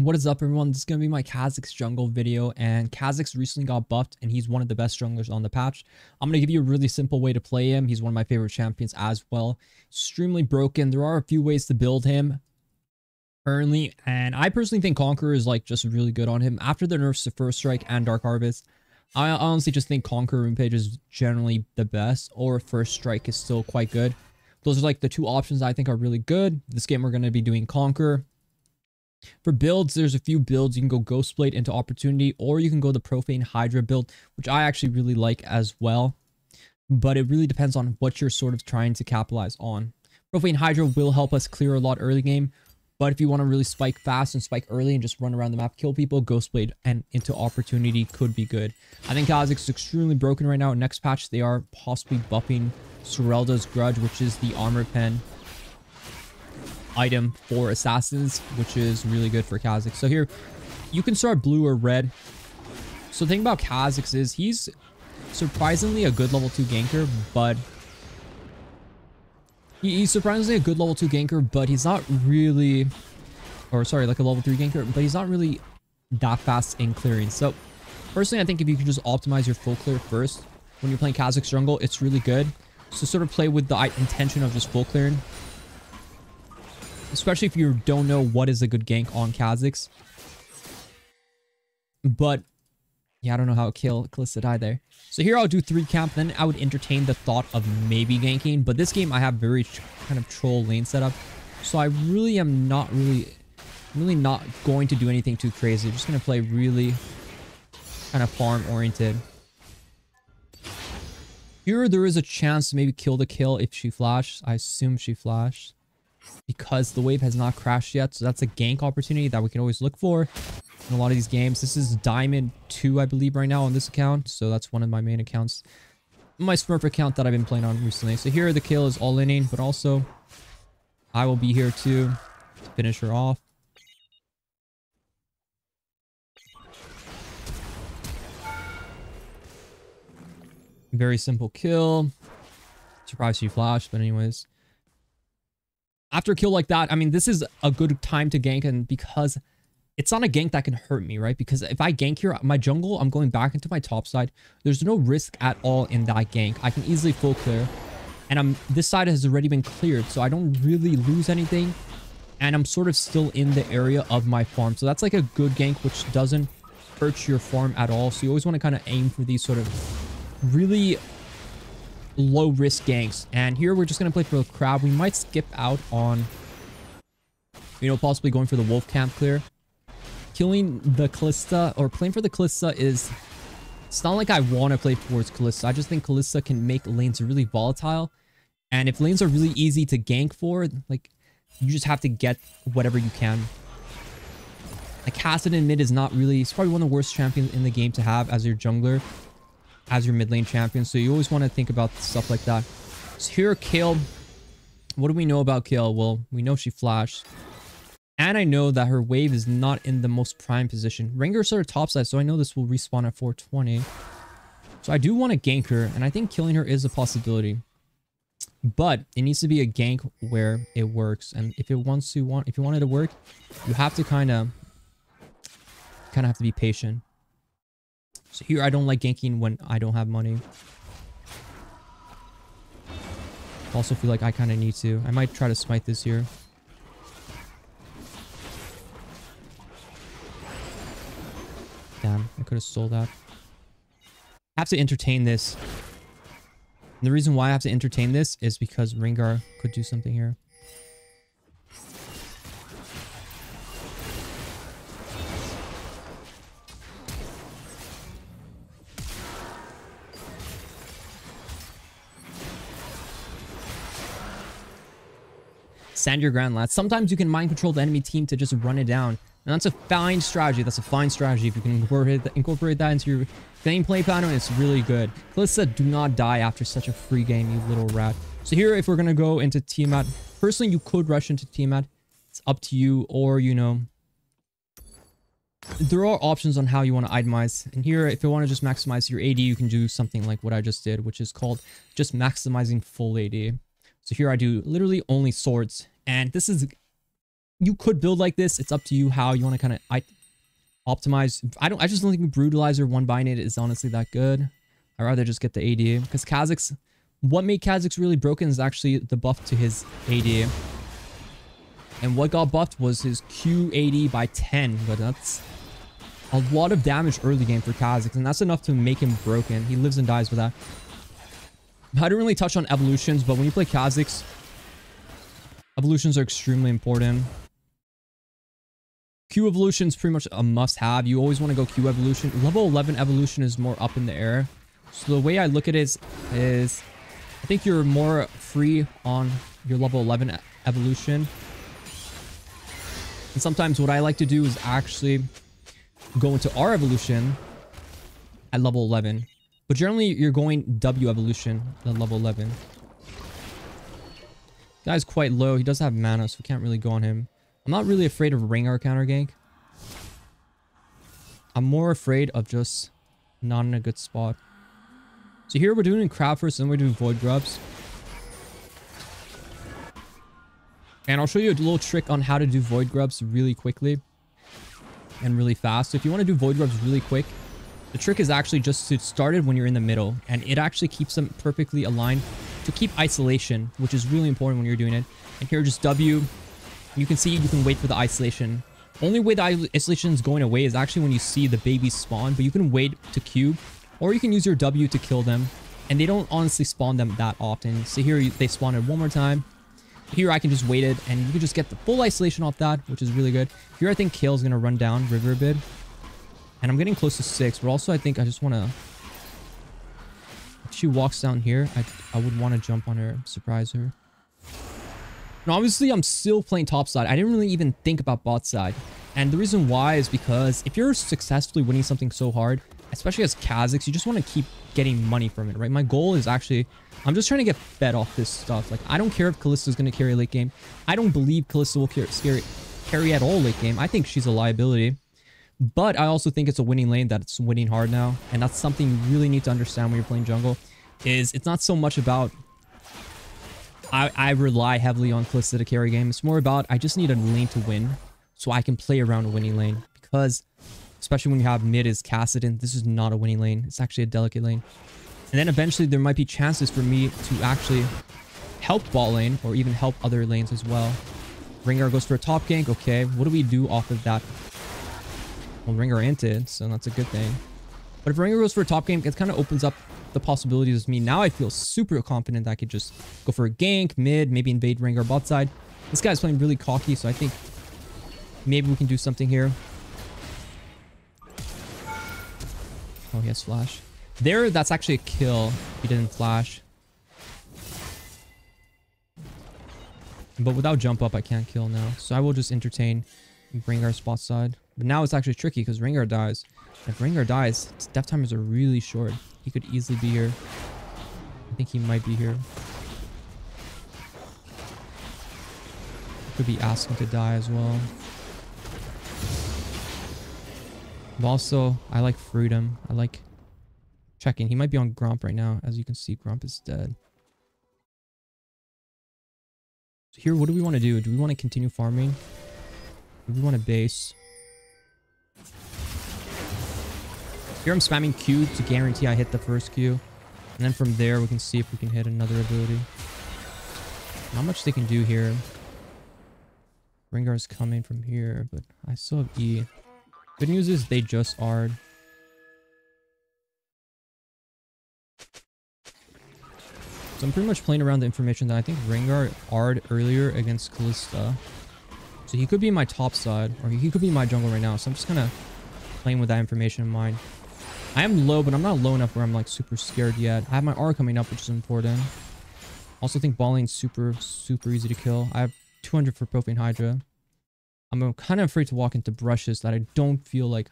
What is up, everyone? This is going to be my Kha'zix jungle video, and Kha'zix recently got buffed, and he's one of the best junglers on the patch. I'm going to give you a really simple way to play him. He's one of my favorite champions as well. Extremely broken. There are a few ways to build him currently, and I personally think Conqueror is like just really good on him. After the nerfs to First Strike and Dark Harvest, I honestly just think Conqueror Rampage is generally the best, or First Strike is still quite good. Those are like the two options I think are really good. This game we're going to be doing Conqueror. For builds, there's a few builds. You can go Ghostblade into Opportunity, or you can go the Profane Hydra build, which I actually really like as well. But it really depends on what you're sort of trying to capitalize on. Profane Hydra will help us clear a lot early game, but if you want to really spike fast and spike early and just run around the map, kill people, Ghostblade and into Opportunity could be good. I think Kha'zix is extremely broken right now. Next patch, they are possibly buffing Sorelda's Grudge, which is the armor pen item for assassins, which is really good for Kha'zix. So here, you can start blue or red. So the thing about Kha'zix is he's surprisingly a good level 2 ganker, but he's surprisingly a good level 2 ganker, but he's not really, or sorry, like a level 3 ganker, but he's not really that fast in clearing. So personally, I think if you can just optimize your full clear first when you're playing Kha'zix jungle, it's really good. So sort of play with the intention of just full clearing, especially if you don't know what is a good gank on Kha'zix. But yeah, I don't know how to kill Kalista died there. So here I'll do 3 camp, then I would entertain the thought of maybe ganking. But this game I have very kind of troll lane setup, so I really am not really not going to do anything too crazy. I'm just gonna play really kind of farm oriented. Here there is a chance to maybe kill the kill if she flashed. I assume she flashed, because the wave has not crashed yet. So that's a gank opportunity that we can always look for in a lot of these games. This is Diamond 2, I believe, right now on this account. So that's one of my main accounts. My Smurf account that I've been playing on recently. So here the kill is all inning, but also I will be here too to finish her off. Very simple kill. Surprised she flashed, but anyways. After a kill like that, I mean, this is a good time to gank, and because it's not a gank that can hurt me, right? Because if I gank here, my jungle, I'm going back into my top side. There's no risk at all in that gank. I can easily full clear, and this side has already been cleared, so I don't really lose anything, and I'm sort of still in the area of my farm. So that's like a good gank, which doesn't hurt your farm at all. So you always want to kind of aim for these sort of really low risk ganks. And here we're just going to play for the crab. We might skip out on, you know, possibly going for the wolf camp clear. Killing the Kalista, or playing for the Kalista, is, it's not like I want to play towards Kalista. I just think Kalista can make lanes really volatile, and if lanes are really easy to gank for, like, you just have to get whatever you can. Like Kassadin mid is not really, it's probably one of the worst champions in the game to have as your jungler, as your mid lane champion. So you always want to think about stuff like that. So here, Kale. What do we know about Kale? Well, we know she flashed, and I know that her wave is not in the most prime position. Rengar's are topside, so I know this will respawn at 420. So I do want to gank her, and I think killing her is a possibility. But it needs to be a gank where it works. And if you want it to work, you have to kind of have to be patient. So here, I don't like ganking when I don't have money. Also feel like I kind of need to. I might try to smite this here. Damn, I could have stole that. I have to entertain this. And the reason why I have to entertain this is because Rengar could do something here. Stand your ground, lads. Sometimes you can mind control the enemy team to just run it down. And that's a fine strategy. That's a fine strategy. If you can incorporate that into your gameplay pattern, it's really good. Kalista, do not die after such a free game, you little rat. So here, if we're going to go into Tiamat, personally, you could rush into Tiamat. It's up to you, or, you know, there are options on how you want to itemize. And here, if you want to just maximize your AD, you can do something like what I just did, which is called just maximizing full AD. So here I do literally only swords. And this is You could build like this. It's up to you how you want to kind of optimize. I just don't think Brutalizer 1-buying it is honestly that good. I'd rather just get the AD because Kha'zix, what made Kha'zix really broken is actually the buff to his AD. And what got buffed was his Q80 by 10, but that's a lot of damage early game for Kha'zix, and that's enough to make him broken. He lives and dies with that. I didn't really touch on evolutions, but when you play Kha'zix, evolutions are extremely important. Q evolution is pretty much a must-have. You always want to go Q evolution. Level 11 evolution is more up in the air. So the way I look at it is I think you're more free on your level 11 evolution. And sometimes what I like to do is actually go into R evolution at level 11. But generally, you're going W evolution at level 11. Guy's quite low. He does have mana, so we can't really go on him. I'm not really afraid of Rengar counter gank. I'm more afraid of just not in a good spot. So here we're doing crab first, then we're doing void grubs. And I'll show you a little trick on how to do void grubs really quickly and really fast. So if you want to do void grubs really quick, the trick is actually just to start it when you're in the middle, and it actually keeps them perfectly aligned to keep isolation, which is really important when you're doing it. And here, just W. You can see you can wait for the isolation. Only way the isolation is going away is actually when you see the babies spawn, but you can wait to Q, or you can use your W to kill them. And they don't honestly spawn them that often. So here they spawn it one more time. Here I can just wait it, and you can just get the full isolation off that, which is really good. Here I think Kale's going to run down River a bit. And I'm getting close to 6, but also I think I just want to... If she walks down here, I would want to jump on her, surprise her. And obviously, I'm still playing top side. I didn't really even think about bot side. And the reason why is because if you're successfully winning something so hard, especially as Kha'zix, you just want to keep getting money from it, right? My goal is actually... I'm just trying to get fed off this stuff. Like, I don't care if Kallista's going to carry late game. I don't believe Kallista will carry at all late game. I think she's a liability. But I also think it's a winning lane that it's winning hard now. And that's something you really need to understand when you're playing jungle. Is it's not so much about... I rely heavily on Kallista to carry game. It's more about I just need a lane to win so I can play around a winning lane. Because, especially when you have mid is Kassadin, this is not a winning lane. It's actually a delicate lane. And then eventually there might be chances for me to actually help bot lane or even help other lanes as well. Rengar goes for a top gank. Okay, what do we do off of that? Well, Rengar inted, so that's a good thing. But if Rengar goes for a top gank, it kind of opens up the possibilities of me. Now I feel super confident that I could just go for a gank, mid, maybe invade Rengar bot side. This guy's playing really cocky, so I think maybe we can do something here. Oh, he has flash. There, that's actually a kill. He didn't flash. But without jump up, I can't kill now. So I will just entertain Rengar's bot side. But now it's actually tricky because Rengar dies. If Rengar dies, his death timers are really short. He could easily be here. I think he might be here. Could be asking to die as well. But also, I like freedom. I like checking. He might be on Gromp right now. As you can see, Gromp is dead. So here, what do we want to do? Do we want to continue farming? Do we want to base? Here I'm spamming Q to guarantee I hit the first Q. And then from there, we can see if we can hit another ability. Not much they can do here. Rengar's coming from here, but I still have E. Good news is they just R'd. So I'm pretty much playing around the information that I think Rengar R'd earlier against Kalista. So he could be my top side, or he could be my jungle right now. So I'm just kind of playing with that information in mind. I am low, but I'm not low enough where I'm like super scared yet. I have my R coming up, which is important. Also think ball lane's super easy to kill. I have 200 for Profane Hydra. I'm kind of afraid to walk into brushes that I don't feel like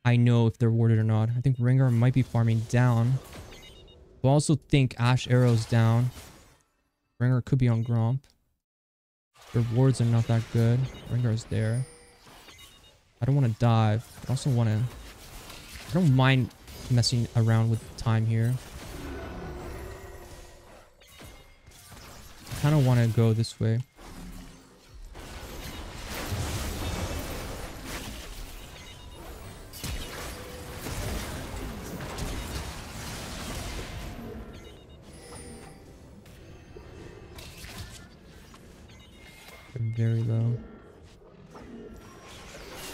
I know if they're warded or not. I think Rengar might be farming down. But I also think Ash Arrow's down. Rengar could be on Gromp. Their wards are not that good. Rengar's there. I don't want to dive. I also want to... I don't mind messing around with time here. I kind of want to go this way. very low.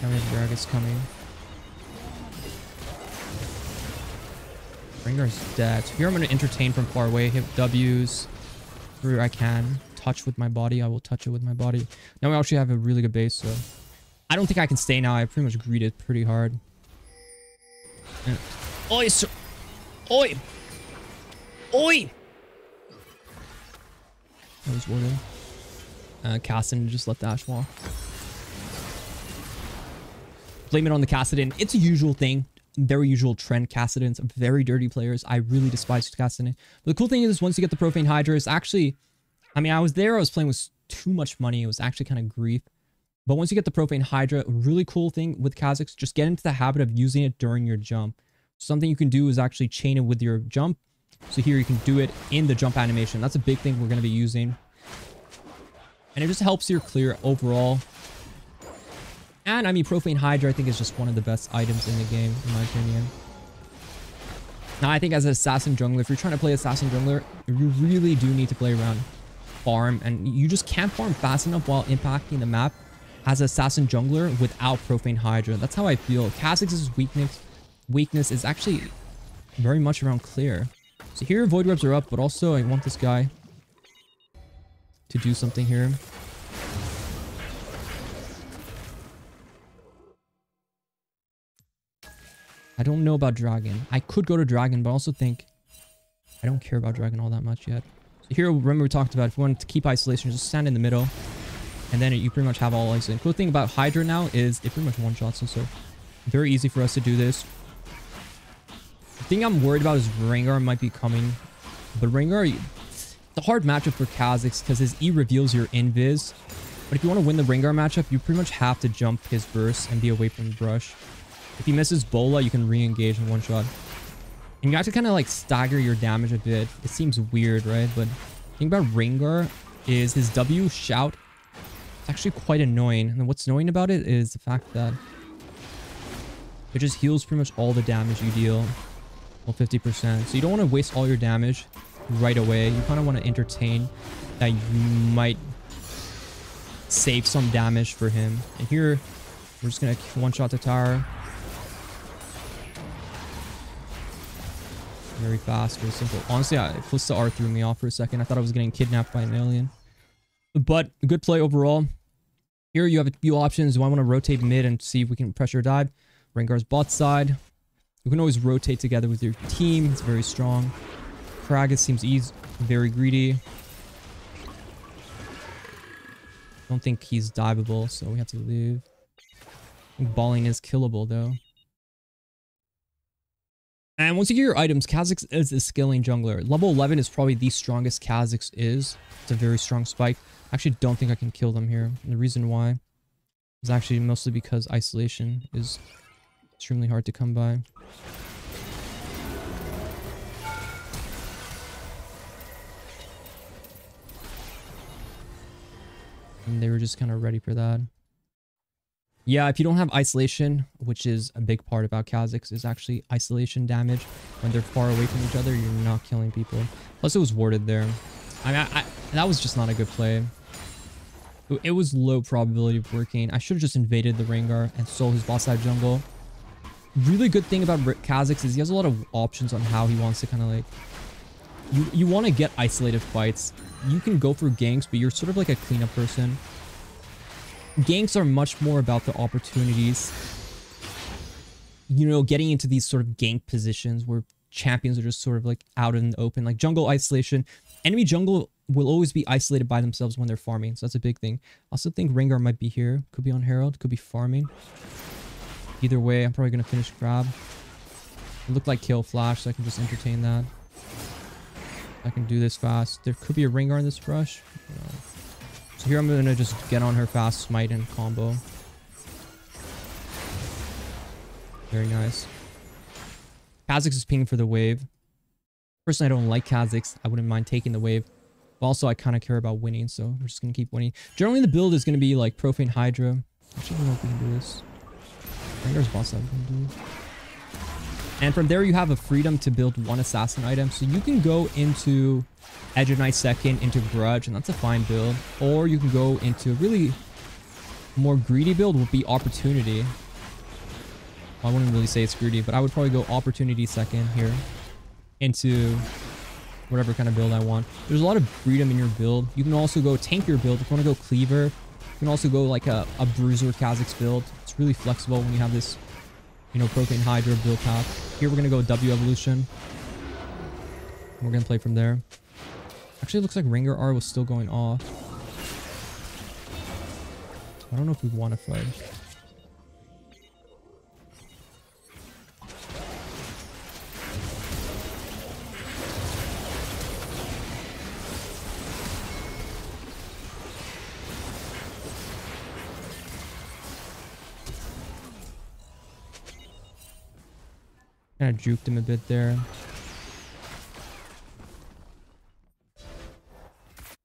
Now we have Kha'zix coming. Rengar's dead. So here I'm going to entertain from far away. Hit W's where I can. Touch with my body. I will touch it with my body. Now we actually have a really good base, so I don't think I can stay now. I pretty much greeted pretty hard. And, oi, sir. Oi! Oi! That was worded. Kassadin just left Ash walk. Blame it on the Kassadin. It's a usual thing. Very usual trend. Kassadin's very dirty players. I really despise Kassadin. But the cool thing is once you get the Profane Hydra, it's actually... I mean, I was playing with too much money. It was actually kind of grief. But once you get the Profane Hydra, a really cool thing with Kha'zix, just get into the habit of using it during your jump. Something you can do is actually chain it with your jump. So here you can do it in the jump animation. That's a big thing we're going to be using. And it just helps your clear overall. And I mean, Profane Hydra I think is just one of the best items in the game, in my opinion. Now I think as an assassin jungler, if you're trying to play assassin jungler, you really do need to play around farm. And you just can't farm fast enough while impacting the map as an assassin jungler without Profane Hydra. That's how I feel. Kha'zix's weakness is actually very much around clear. So here Void Webs are up, but also I want this guy to do something here. I don't know about Dragon. I could go to Dragon, but I also think I don't care about Dragon all that much yet. So here, remember we talked about if you want to keep isolation, just stand in the middle. And then you pretty much have all isolation. Cool thing about Hydra now is it pretty much one-shots us, so very easy for us to do this. The thing I'm worried about is Rengar might be coming. But Rengar, it's a hard matchup for Kha'zix because his E reveals your invis. But if you want to win the Rengar matchup, you pretty much have to jump his burst and be away from the brush. If he misses Bola, you can re-engage in one shot. And you have to kind of like stagger your damage a bit. It seems weird, right? But the thing about Rengar is his W shout. It's actually quite annoying. And what's annoying about it is the fact that it just heals pretty much all the damage you deal. Well, 50%. So you don't want to waste all your damage right away. You kind of want to entertain that you might save some damage for him. And here, we're just going to one-shot the tower. Very fast, very simple. Honestly, Flista R threw me off for a second. I thought I was getting kidnapped by an alien. But good play overall. Here you have a few options. Do I want to rotate mid and see if we can pressure dive? Rengar's bot side. You can always rotate together with your team. It's very strong. Kha'zix seems very greedy. Don't think he's diveable, so we have to leave. I think balling is killable though. And once you get your items, Kha'zix is a skilling jungler. Level 11 is probably the strongest Kha'zix is. It's a very strong spike. I actually don't think I can kill them here. And the reason why is actually mostly because isolation is extremely hard to come by. And they were just kind of ready for that. Yeah, if you don't have isolation, which is a big part about Kha'zix, is actually isolation damage. When they're far away from each other, you're not killing people. Plus, it was warded there. I mean, that was just not a good play. It was low probability of working. I should have just invaded the Rengar and stole his bot side jungle. Really good thing about Kha'zix is he has a lot of options on how he wants to kind of like... You want to get isolated fights. You can go for ganks, but you're sort of like a cleanup person. Ganks are much more about the opportunities. You know, getting into these sort of gank positions where champions are just sort of like out in the open. Like jungle isolation. Enemy jungle will always be isolated by themselves when they're farming. So that's a big thing. I also think Rengar might be here. Could be on Herald. Could be farming. Either way, I'm probably going to finish grab. It looked like kill flash, so I can just entertain that. I can do this fast. There could be a Rengar in this brush. So here I'm going to just get on her fast smite and combo. Very nice. Kha'zix is pinging for the wave. Personally, I don't like Kha'zix. I wouldn't mind taking the wave. But also, I kind of care about winning, so we're just going to keep winning. Generally, the build is going to be like Profane Hydra. Actually, I don't know if we can do this. Rengar's boss side we can do. And from there, you have a freedom to build one assassin item. So you can go into Edge of Night second, into Grudge, and that's a fine build. Or you can go into a really more greedy build would be Opportunity. Well, I wouldn't really say it's greedy, but I would probably go Opportunity second here into whatever kind of build I want. There's a lot of freedom in your build. You can also go tank your build. If you want to go Cleaver, you can also go like a Bruiser Kha'zix build. It's really flexible when you have this, you know, Propane Hydra build path. Here we're going to go W Evolution. We're going to play from there. Actually, it looks like Ringer R was still going off. I don't know if we want to fight. Kind of juked him a bit there.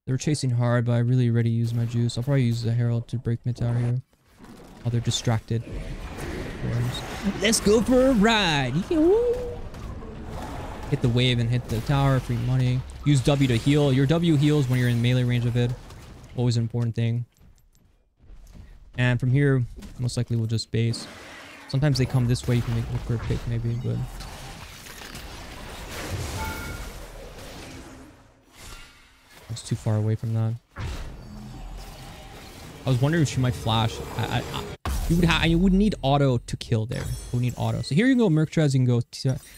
They were chasing hard, but I really already used my juice. I'll probably use the Herald to break mid tower here. Oh, they're distracted. Let's go for a ride! Hit the wave and hit the tower. Free money. Use W to heal. Your W heals when you're in melee range of it. Always an important thing. And from here, most likely we'll just base. Sometimes they come this way. You can look for a pick maybe, but... I was too far away from that. I was wondering if she might flash. You would need auto to kill there. You would need auto. So here you can go Merc Trez. You can go...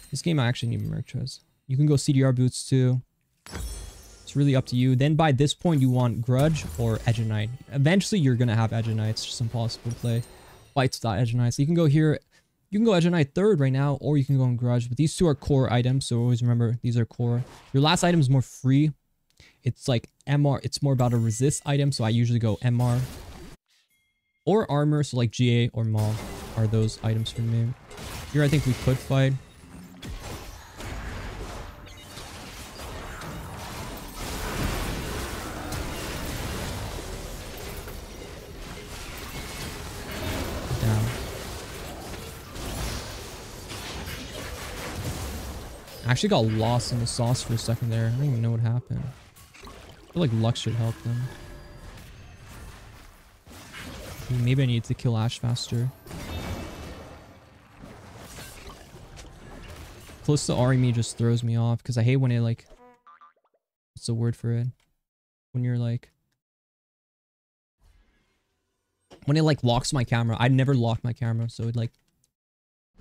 This game I actually need Merc Trez. You can go CDR boots too. It's really up to you. Then by this point you want Grudge or Edge of Night. Eventually you're going to have Edge of Night. It's just impossible to play fights without Edge of Night. So you can go here. You can go Edge of Night third right now, or you can go on Grudge. But these two are core items, so always remember these are core. Your last item is more free. It's like MR. It's more about a resist item, so I usually go MR. Or armor, so like GA or Maul are those items for me. Here I think we could fight. I actually got lost in the sauce for a second there. I don't even know what happened. I feel like luck should help them. Maybe I need to kill Ashe faster. Close to Arimi just throws me off because I hate when it like... What's the word for it? When you're like... When it like locks my camera. I never lock my camera, so it like...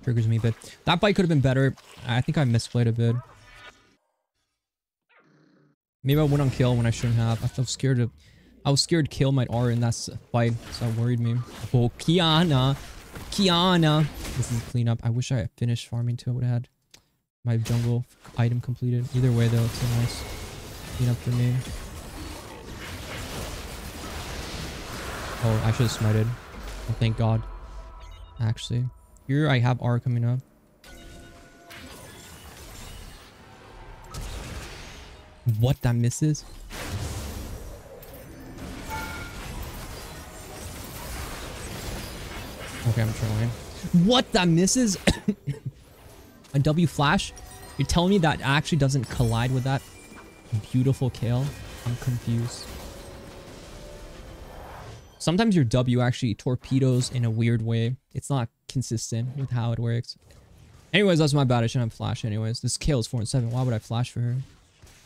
triggers me a bit. That fight could have been better. I think I misplayed a bit. Maybe I went on kill when I shouldn't have. I felt scared of... I was scared kill might R in that fight, so that worried me. Oh, Kiana. Kiana. This is cleanup. I wish I had finished farming too. I would have had my jungle item completed. Either way though, it's a nice cleanup for me. Oh, I should have smited. Oh, thank God. Actually. Here I have R coming up. What? That misses? Okay, I'm trolling. What? That misses? A W flash? You're telling me that actually doesn't collide with that beautiful kill? I'm confused. Sometimes your W actually torpedoes in a weird way. It's not consistent with how it works. Anyways, that's my bad. I shouldn't have flash anyways. This kill is 4 and 7. Why would I flash for her?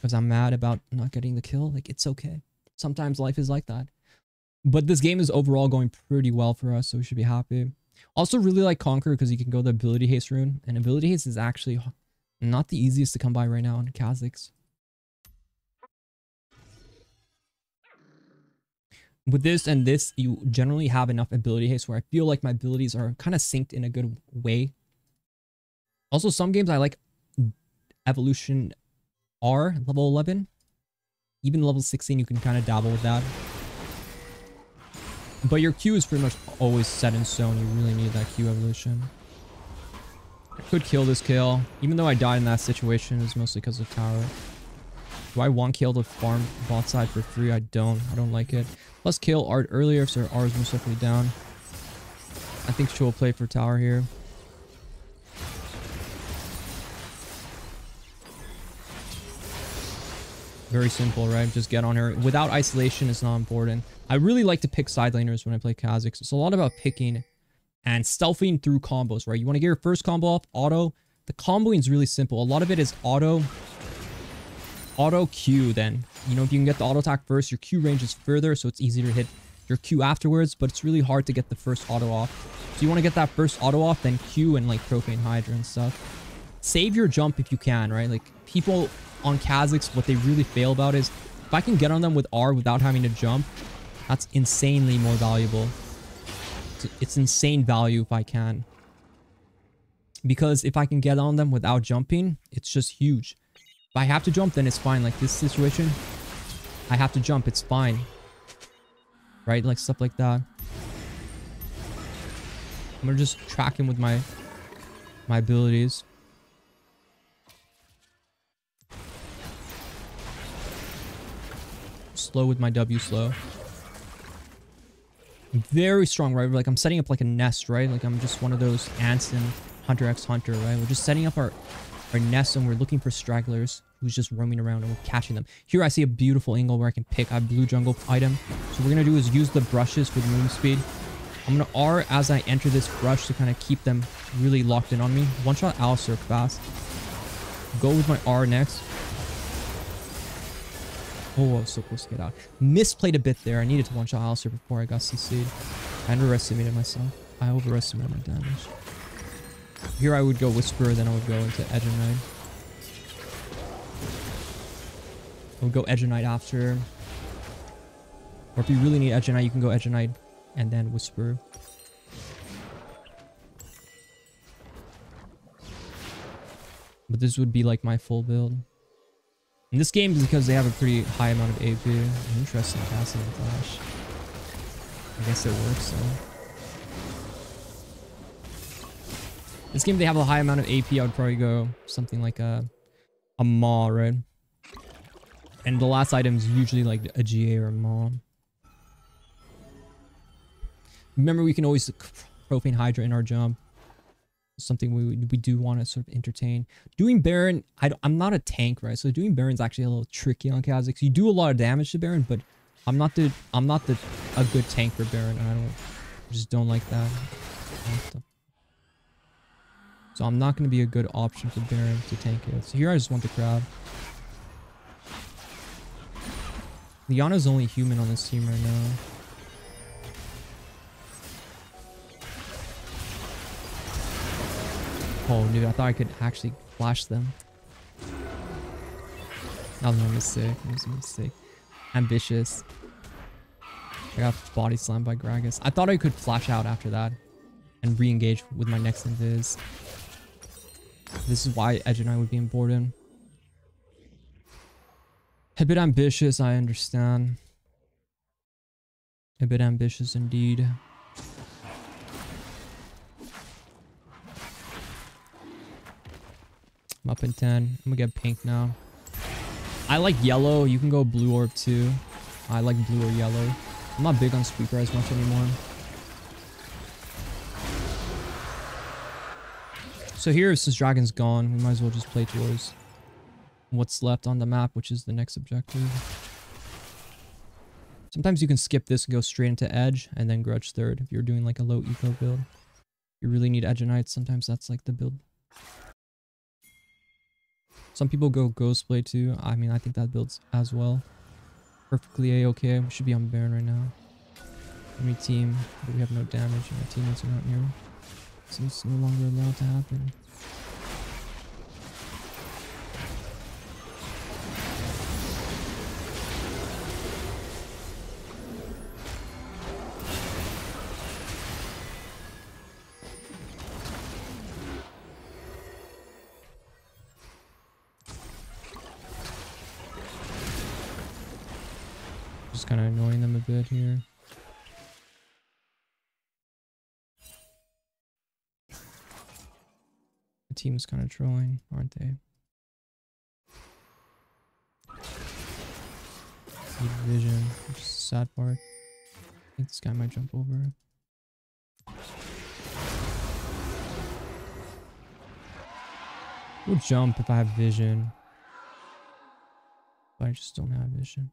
Because I'm mad about not getting the kill? Like, it's okay. Sometimes life is like that. But this game is overall going pretty well for us, so we should be happy. Also really like Conquer because you can go the ability haste rune. And ability haste is actually not the easiest to come by right now on Kha'zix. With this and this, you generally have enough ability haste where I feel like my abilities are kind of synced in a good way. Also, some games I like Evolution R, level 11. Even level 16, you can kind of dabble with that. But your Q is pretty much always set in stone. You really need that Q evolution. I could kill this kill. Even though I died in that situation, it's mostly because of tower. Do I want kill to farm bot side for free? I don't like it. Let's kill Art earlier, so R is most likely down. I think she'll play for tower here. Very simple, right? Just get on her. Without isolation, it's not important. I really like to pick side laners when I play Kha'Zix. It's a lot about picking and stealthing through combos, right? You want to get your first combo off, auto. The comboing is really simple. A lot of it is auto Q then. You know, if you can get the auto attack first, your Q range is further, so it's easier to hit your Q afterwards, but it's really hard to get the first auto off. So you want to get that first auto off, then Q and like Propane Hydra and stuff. Save your jump if you can, right? Like people on Kha'Zix, what they really fail about is if I can get on them with R without having to jump, that's insanely more valuable. It's insane value if I can. Because if I can get on them without jumping, it's just huge. If I have to jump, then it's fine. Like this situation, I have to jump, it's fine. Right? Like stuff like that. I'm gonna just track him with my abilities. Slow with my W slow. I'm very strong, right? Like I'm setting up like a nest, right? Like I'm just one of those ants in Hunter x Hunter, right? We're just setting up our nest and we're looking for stragglers who's just roaming around and we're catching them. Here I see a beautiful angle where I can pick. I have blue jungle item. So what we're gonna do is use the brushes with moon speed. I'm gonna R as I enter this brush to kind of keep them really locked in on me. One shot Alistair fast. Go with my R next. Oh, I was so close to get out. Misplayed a bit there. I needed to one-shot Alistair before I got CC'd. I underestimated myself. I overestimated my damage. Here I would go Whisperer, then I would go into Edge of Night. I would go Edge of Night after. Or if you really need Edge of Night, you can go Edge of Night and then Whisperer. But this would be like my full build. In this game, because they have a pretty high amount of AP. Interesting casting and flash. I guess it works though. This game, they have a high amount of AP. I would probably go something like a Maw, right? And the last item is usually like a GA or a Maw. Remember, we can always Profane Hydra in our jump. Something we do want to sort of entertain. Doing Baron, I'm not a tank, right? So doing Baron's actually a little tricky on Kha'Zix. You do a lot of damage to Baron, but I'm not a good tank for Baron. I just don't like that. So I'm not going to be a good option for Baron to tank it. So here I just want the crowd. Liana's only human on this team right now. Oh, dude, I thought I could actually flash them. That was my mistake. It was a mistake. Ambitious. I got body slammed by Gragas. I thought I could flash out after that and re-engage with my next invis. This is why Edge and I would be important. A bit ambitious, I understand. A bit ambitious indeed. I'm up in 10. I'm gonna get pink now. I like yellow. You can go blue orb too. I like blue or yellow. I'm not big on Squeaker as much anymore. So here, since Dragon's gone, we might as well just play towards what's left on the map, which is the next objective. Sometimes you can skip this and go straight into Edge and then Grudge third if you're doing like a low eco build. You really need Edge and Knights. Sometimes that's like the build. Some people go Ghostblade too. I mean, I think that builds as well. Perfectly A-okay. We should be on Baron right now. Enemy team, but we have no damage and our teammates are not near. So it's no longer allowed to happen. Just kind of annoying them a bit here. The team's kind of trolling, aren't they? Need vision, which is the sad part. I think this guy might jump over. We'll jump if I have vision. But but I just don't have vision.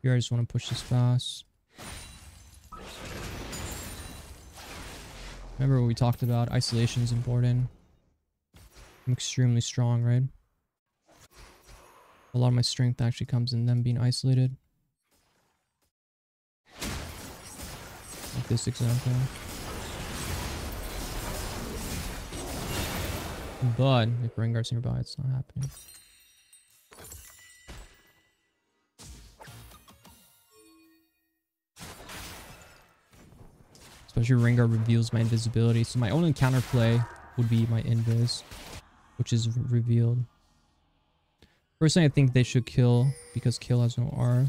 Here I just want to push this fast. Remember what we talked about? Isolation is important. I'm extremely strong, right? A lot of my strength actually comes in them being isolated. Like this example. But if Rengar's nearby, it's not happening. Especially Rengar reveals my invisibility. So my only counterplay would be my invis, which is revealed. Personally, I think they should kill because kill has no R.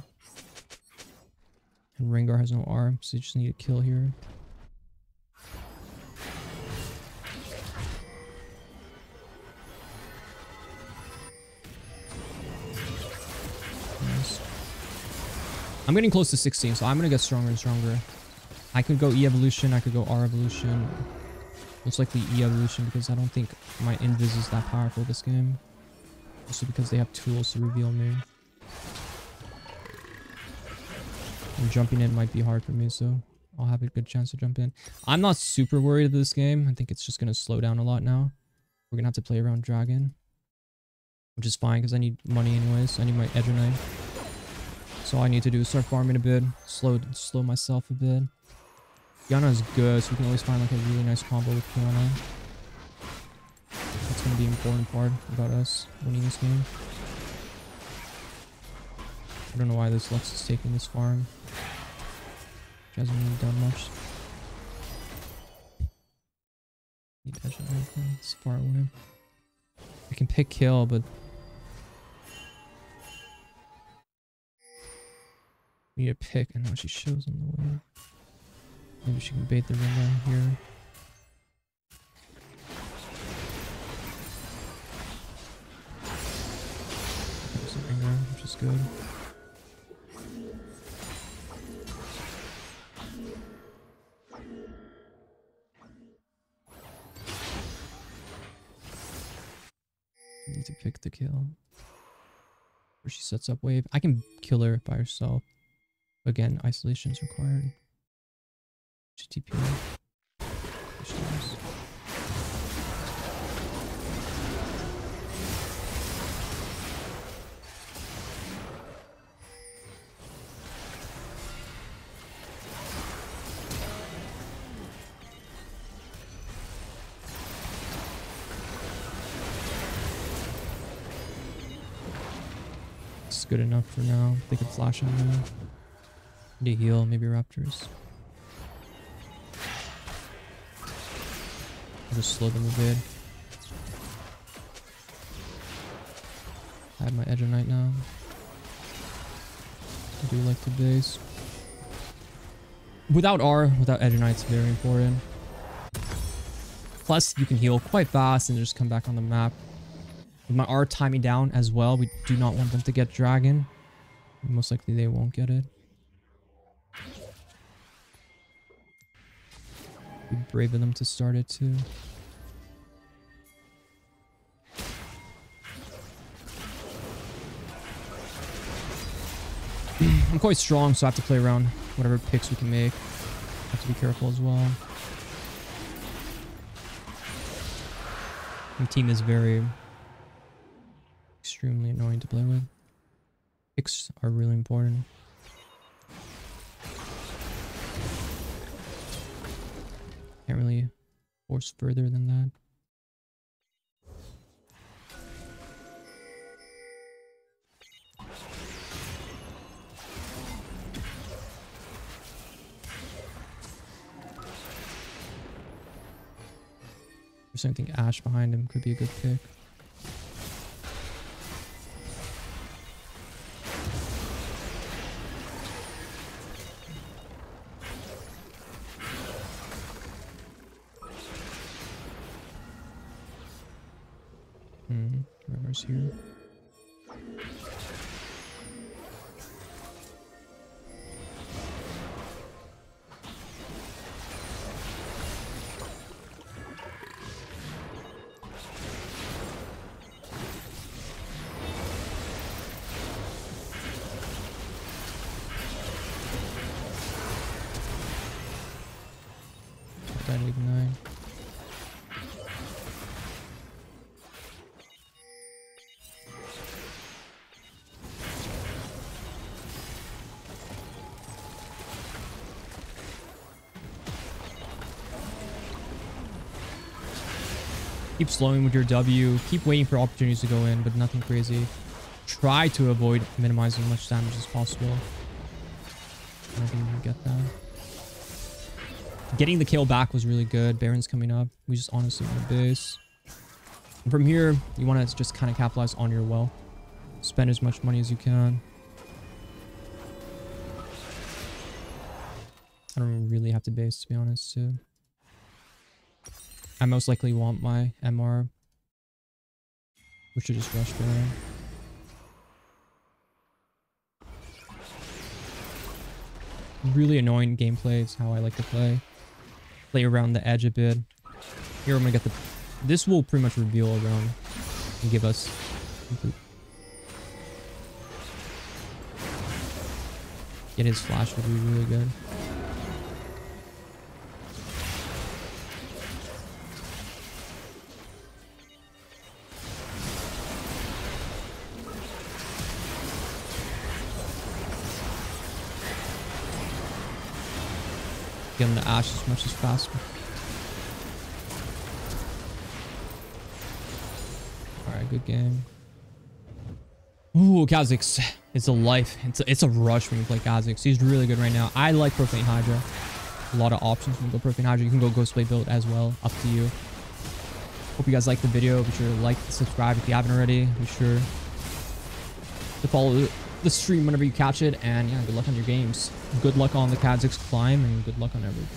And Rengar has no R, so you just need to kill here. Nice. I'm getting close to 16, so I'm gonna get stronger and stronger. I could go E evolution, I could go R evolution. Most likely E evolution because I don't think my invis is that powerful this game. Also because they have tools to reveal me. And jumping in might be hard for me, so I'll have a good chance to jump in. I'm not super worried of this game. I think it's just gonna slow down a lot now. We're gonna have to play around Dragon. Which is fine because I need money anyways. I need my Edronite. So all I need to do is start farming a bit. Slow myself a bit. Kiana is good, so we can always find like a really nice combo with Kiana. That's going to be an important part about us winning this game. I don't know why this Lux is taking this farm. She hasn't really done much. Need edge of everything. It's far away. I can pick kill, but we need a pick, and now she shows on the way. Maybe she can bait the Rengar here. There's the Rengar, which is good. Need to pick the kill. Where she sets up wave. I can kill her by herself. Again, isolation is required. TP. It's good enough for now. They can flash on them. Need to heal, maybe Raptors. I'll just slow them a bit. I have my Edronite now. I do like the base. Without R, without Edronite, it's very important. Plus, you can heal quite fast and just come back on the map. With my R timing down as well, we do not want them to get Dragon. Most likely they won't get it. Be brave of them to start it too. I'm quite strong, so I have to play around whatever picks we can make. I have to be careful as well. My team is very extremely annoying to play with. Picks are really important. Can't really force further than that. There's something Ash behind him could be a good pick. Rengar's here. Keep slowing with your W. Keep waiting for opportunities to go in, but nothing crazy. Try to avoid minimizing as much damage as possible. I don't think you can get that. Getting the kill back was really good. Baron's coming up. We just honestly want to base. And from here, you want to just kind of capitalize on your wealth. Spend as much money as you can. I don't really have to base, to be honest, too. I most likely want my MR. We should just rush Baron. Really annoying gameplay is how I like to play. Play around the edge a bit. Here I'm gonna get the... This will pretty much reveal around and give us... Get his flash would be really good. Get him to Ash as much as possible. Alright, good game. Ooh, Kha'zix. It's a life. It's a rush when you play Kha'zix. He's really good right now. I like Profane Hydra. A lot of options. You can go Profane Hydra. You can go Ghostblade build as well. Up to you. Hope you guys liked the video. Be sure to like and subscribe if you haven't already. Be sure to follow the stream whenever you catch it. And yeah, good luck on your games. Good luck on the Kha'zix climb and good luck on everything.